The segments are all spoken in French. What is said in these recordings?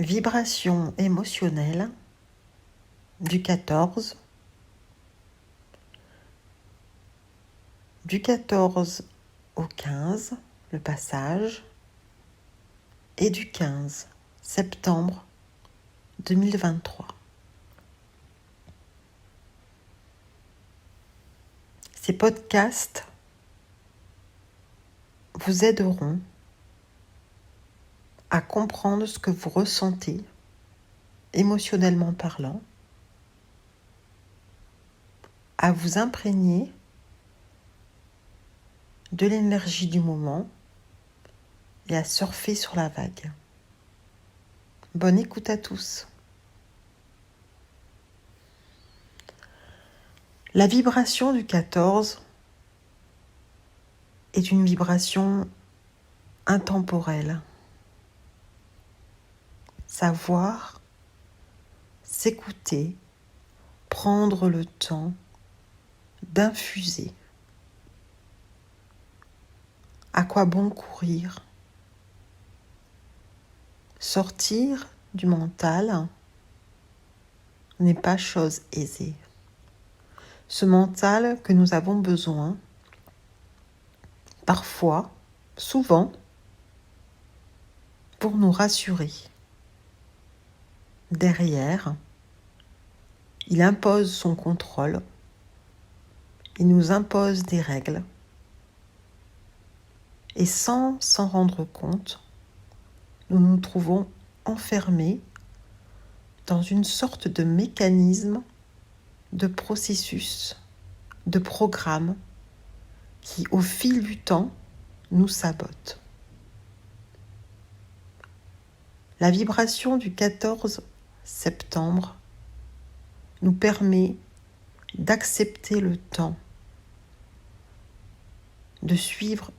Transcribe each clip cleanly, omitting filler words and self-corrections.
vibration émotionnelle du 14, du 14 au 15, le passage, et du 15 septembre 2023. Ces podcasts vous aideront à comprendre ce que vous ressentez, émotionnellement parlant, à vous imprégner de l'énergie du moment et à surfer sur la vague. Bonne écoute à tous. La vibration du 14 est une vibration intemporelle. Savoir, s'écouter, prendre le temps d'infuser. À quoi bon courir? Sortir du mental n'est pas chose aisée. Ce mental que nous avons besoin, parfois, souvent, pour nous rassurer. Derrière, il impose son contrôle, il nous impose des règles, et sans s'en rendre compte, nous nous trouvons enfermés dans une sorte de mécanisme, de processus, de programme qui, au fil du temps, nous sabote. La vibration du 14 septembre nous permet d'accepter le temps, de suivre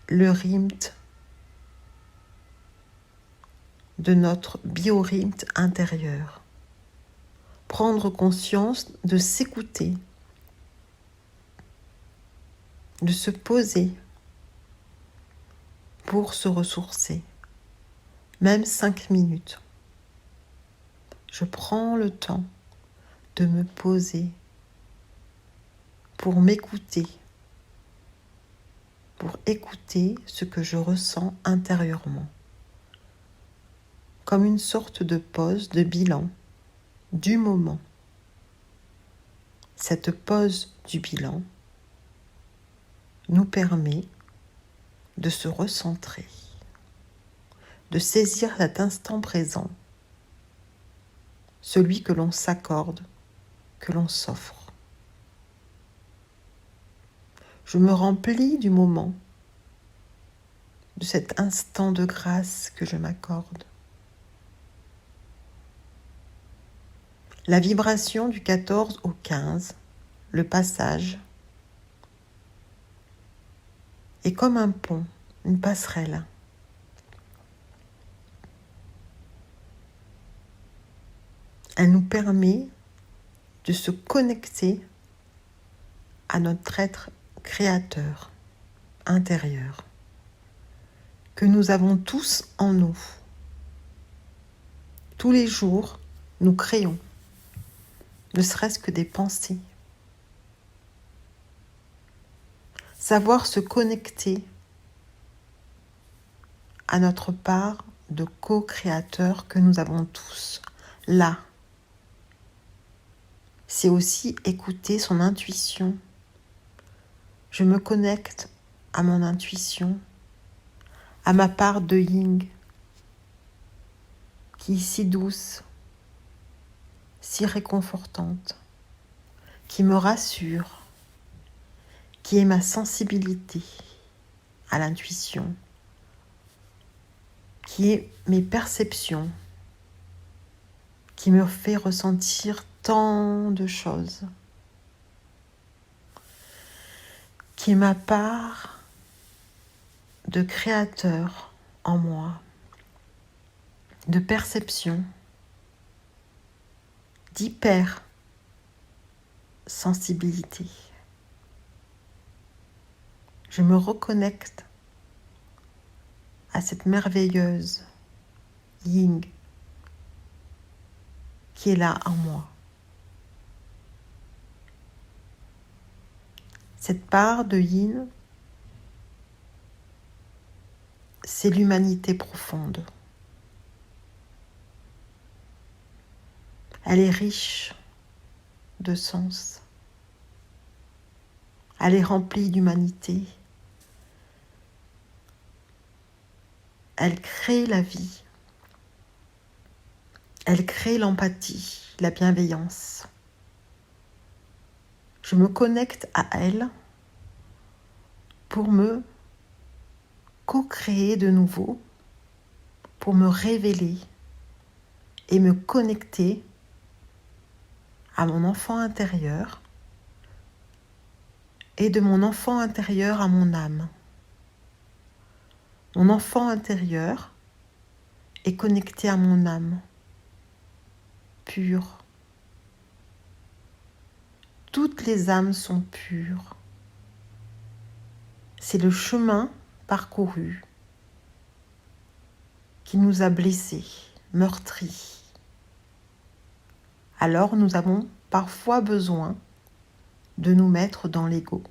le rythme de notre biorhythme intérieur, prendre conscience de s'écouter, de se poser pour se ressourcer, même 5 minutes. Je prends le temps de me poser pour m'écouter, pour écouter ce que je ressens intérieurement, comme une sorte de pause, de bilan du moment. Cette pause du bilan nous permet de se recentrer, de saisir cet instant présent, celui que l'on s'accorde, que l'on s'offre. Je me remplis du moment, de cet instant de grâce que je m'accorde. La vibration du 14 au 15, le passage, est comme un pont, une passerelle. Elle nous permet de se connecter à notre être créateur intérieur, que nous avons tous en nous. Tous les jours, nous créons, ne serait-ce que des pensées. Savoir se connecter à notre part de co-créateur que nous avons tous, là. C'est aussi écouter son intuition. Je me connecte à mon intuition, à ma part de yin, qui est si douce, si réconfortante, qui me rassure, qui est ma sensibilité à l'intuition, qui est mes perceptions, qui me fait ressentir tant de choses, qui est ma part de créateur en moi, de perception, d'hyper-sensibilité. Je me reconnecte à cette merveilleuse yin qui est là en moi. Cette part de yin, c'est l'humanité profonde. Elle est riche de sens. Elle est remplie d'humanité. Elle crée la vie. Elle crée l'empathie, la bienveillance. Je me connecte à elle pour me co-créer de nouveau, pour me révéler et me connecter à mon enfant intérieur et de mon enfant intérieur à mon âme. Mon enfant intérieur est connecté à mon âme pure. Toutes les âmes sont pures. C'est le chemin parcouru qui nous a blessés, meurtris. Alors nous avons parfois besoin de nous mettre dans l'ego.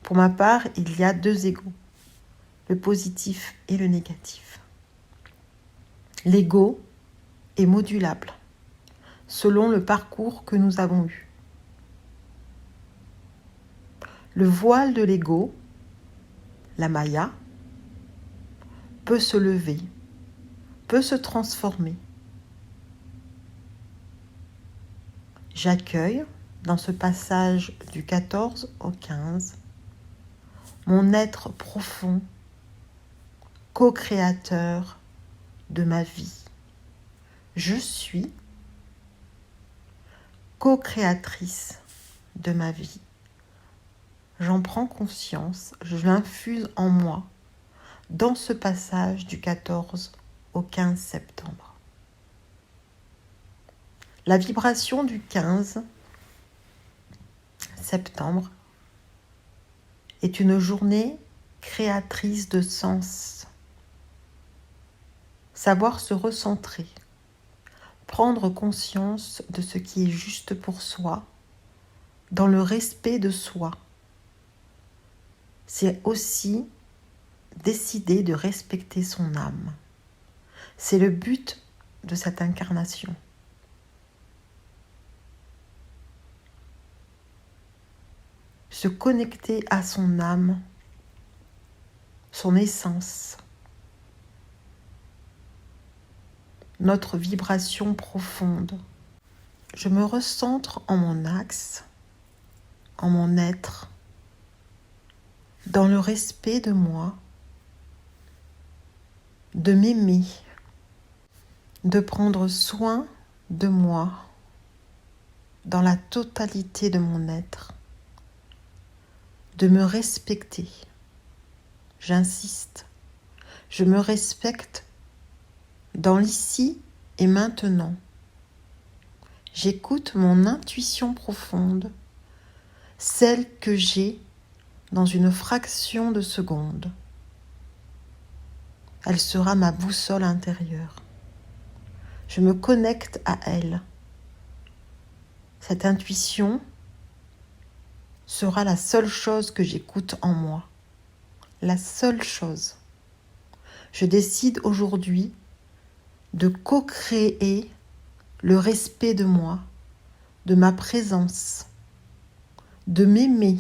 Pour ma part, il y a 2 égos, le positif et le négatif. L'ego est modulable selon le parcours que nous avons eu. Le voile de l'ego, la maya, peut se lever, peut se transformer. J'accueille dans ce passage du 14 au 15 mon être profond, co-créateur de ma vie. Je suis co-créatrice de ma vie. J'en prends conscience, je l'infuse en moi dans ce passage du 14 au 15 septembre. La vibration du 15 septembre est une journée créatrice de sens. Savoir se recentrer, prendre conscience de ce qui est juste pour soi, dans le respect de soi. C'est aussi décider de respecter son âme. C'est le but de cette incarnation. Se connecter à son âme, son essence, notre vibration profonde. Je me recentre en mon axe, en mon être, dans le respect de moi, de m'aimer, de prendre soin de moi dans la totalité de mon être, de me respecter. J'insiste, je me respecte dans l'ici et maintenant. J'écoute mon intuition profonde, celle que j'ai dans une fraction de seconde. Elle sera ma boussole intérieure. Je me connecte à elle. Cette intuition sera la seule chose que j'écoute en moi. La seule chose. Je décide aujourd'hui de co-créer le respect de moi, de ma présence, de m'aimer,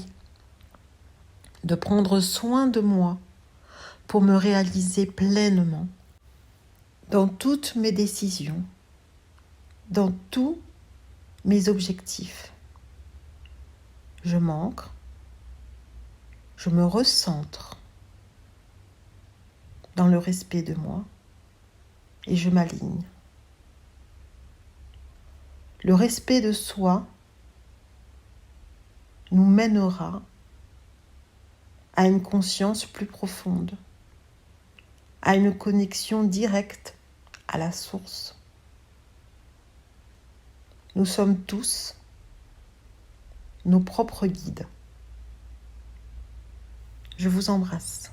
de prendre soin de moi pour me réaliser pleinement dans toutes mes décisions, dans tous mes objectifs. Je m'ancre, je me recentre dans le respect de moi et je m'aligne. Le respect de soi nous mènera à une conscience plus profonde, à une connexion directe à la source. Nous sommes tous nos propres guides. Je vous embrasse.